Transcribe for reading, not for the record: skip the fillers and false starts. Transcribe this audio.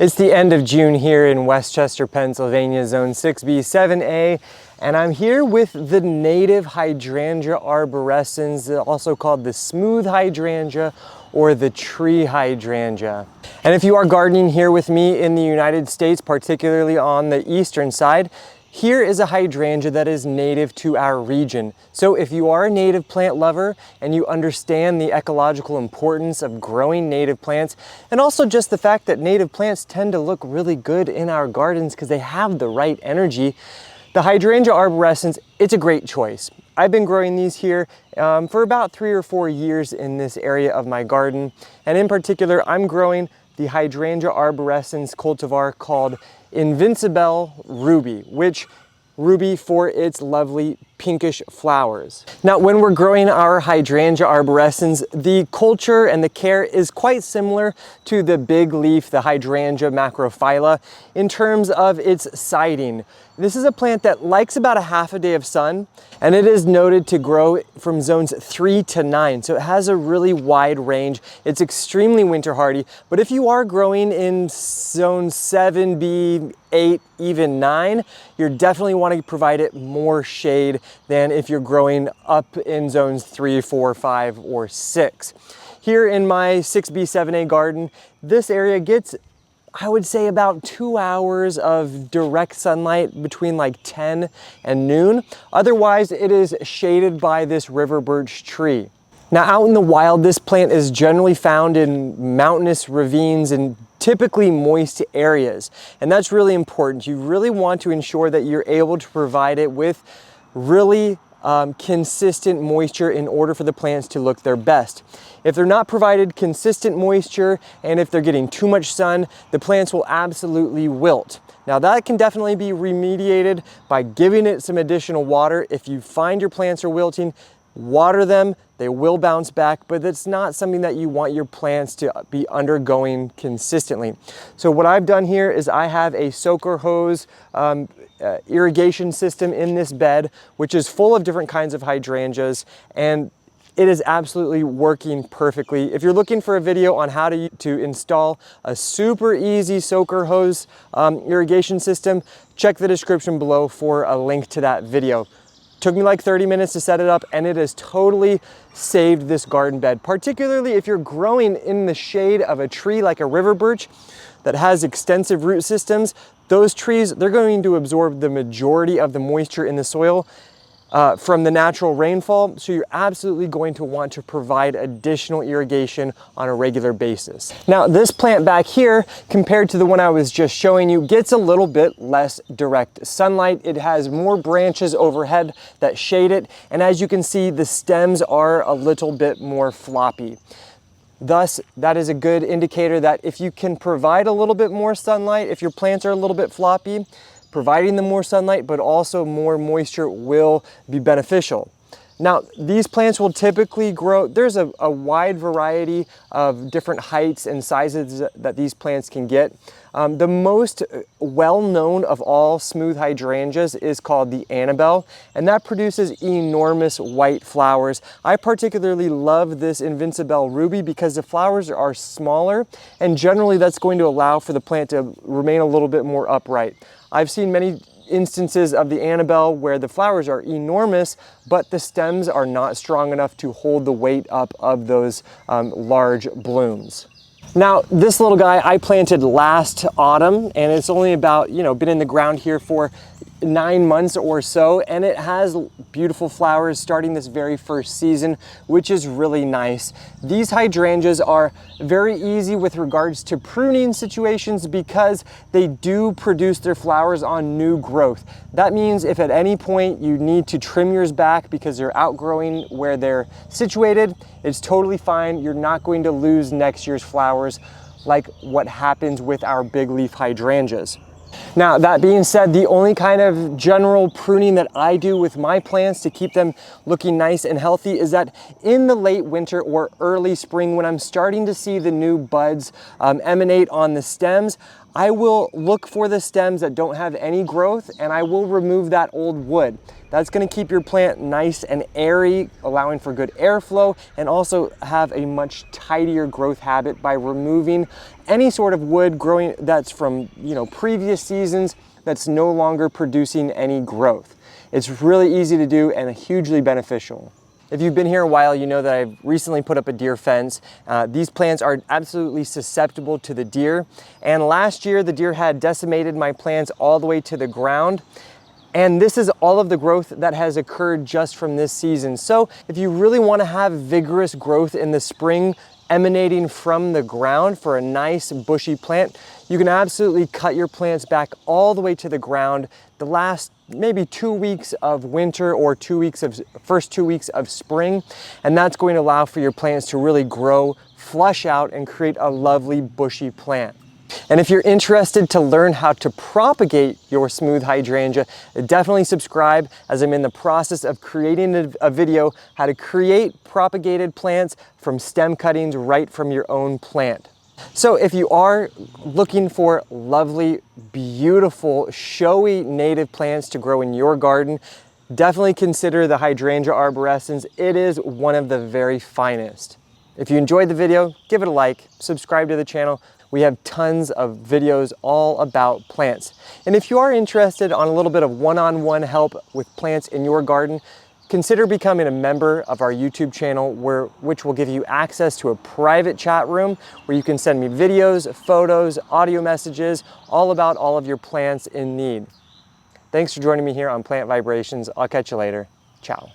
It's the end of June here in Westchester, Pennsylvania, Zone 6B, 7A, and I'm here with the native hydrangea arborescens, also called the smooth hydrangea or the tree hydrangea. And if you are gardening here with me in the United States, particularly on the eastern side, here is a hydrangea that is native to our region. So if you are a native plant lover and you understand the ecological importance of growing native plants, and also just the fact that native plants tend to look really good in our gardens because they have the right energy, the hydrangea arborescens, it's a great choice. I've been growing these here for about 3 or 4 years in this area of my garden. And in particular, I'm growing the hydrangea arborescens cultivar called Invincibelle Ruby, which ruby for its lovely pinkish flowers. Now, when we're growing our hydrangea arborescens, the culture and the care is quite similar to the big leaf, the hydrangea macrophylla, in terms of its siding. This is a plant that likes about a half a day of sun, and it is noted to grow from zones 3 to 9. So it has a really wide range. It's extremely winter hardy, but if you are growing in zone 7B, 8, even 9, you're definitely wanting to provide it more shade than if you're growing up in zones 3, 4, 5, or 6. Here in my 6B, 7A garden, this area gets, I would say, about 2 hours of direct sunlight between like 10 and noon. Otherwise, it is shaded by this river birch tree. Now, out in the wild, this plant is generally found in mountainous ravines and typically moist areas. And that's really important. You really want to ensure that you're able to provide it with really consistent moisture in order for the plants to look their best. If they're not provided consistent moisture and if they're getting too much sun, the plants will absolutely wilt. Now, that can definitely be remediated by giving it some additional water. If you find your plants are wilting, water them, they will bounce back, but it's not something that you want your plants to be undergoing consistently. So what I've done here is I have a soaker hose irrigation system in this bed, which is full of different kinds of hydrangeas, and it is absolutely working perfectly. If you're looking for a video on how to install a super easy soaker hose irrigation system, check the description below for a link to that video. Took me like 30 minutes to set it up, and it has totally saved this garden bed, particularly if you're growing in the shade of a tree like a river birch that has extensive root systems. Those trees, they're going to absorb the majority of the moisture in the soil from the natural rainfall, so you're absolutely going to want to provide additional irrigation on a regular basis. Now, this plant back here, compared to the one I was just showing you, gets a little bit less direct sunlight. It has more branches overhead that shade it, and as you can see, the stems are a little bit more floppy. Thus, that is a good indicator that if you can provide a little bit more sunlight, if your plants are a little bit floppy, providing them more sunlight, but also more moisture will be beneficial. Now, these plants will typically grow, there's a wide variety of different heights and sizes that these plants can get. The most well-known of all smooth hydrangeas is called the Annabelle, and that produces enormous white flowers. I particularly love this Invincibelle Ruby because the flowers are smaller, and generally that's going to allow for the plant to remain a little bit more upright. I've seen many instances of the Annabelle where the flowers are enormous, but the stems are not strong enough to hold the weight up of those large blooms. Now, this little guy I planted last autumn, and it's only about, been in the ground here for 9 months or so, and it has beautiful flowers starting this very first season, which is really nice. These hydrangeas are very easy with regards to pruning situations because they do produce their flowers on new growth. That means if at any point you need to trim yours back because they're outgrowing where they're situated, it's totally fine. You're not going to lose next year's flowers like what happens with our big leaf hydrangeas. Now, that being said, the only kind of general pruning that I do with my plants to keep them looking nice and healthy is that in the late winter or early spring, when I'm starting to see the new buds emanate on the stems, I will look for the stems that don't have any growth, and I will remove that old wood. That's going to keep your plant nice and airy, allowing for good airflow, and also have a much tidier growth habit by removing any sort of wood growing that's from, previous seasons that's no longer producing any growth. It's really easy to do and hugely beneficial. If you've been here a while, you know that I've recently put up a deer fence. These plants are absolutely susceptible to the deer. And last year, the deer had decimated my plants all the way to the ground. And this is all of the growth that has occurred just from this season. So if you really want to have vigorous growth in the spring emanating from the ground for a nice bushy plant, you can absolutely cut your plants back all the way to the ground the last maybe 2 weeks of winter or first 2 weeks of spring. And that's going to allow for your plants to really grow, flush out, and create a lovely bushy plant. And if you're interested to learn how to propagate your smooth hydrangea, definitely subscribe, as I'm in the process of creating a video how to create propagated plants from stem cuttings right from your own plant. So if you are looking for lovely, beautiful, showy native plants to grow in your garden, definitely consider the Hydrangea arborescens. It is one of the very finest. If you enjoyed the video, give it a like, subscribe to the channel. We have tons of videos all about plants. And if you are interested on a little bit of one-on-one help with plants in your garden, consider becoming a member of our YouTube channel, which will give you access to a private chat room where you can send me videos, photos, audio messages, all about all of your plants in need. Thanks for joining me here on Plant Vibrations. I'll catch you later. Ciao.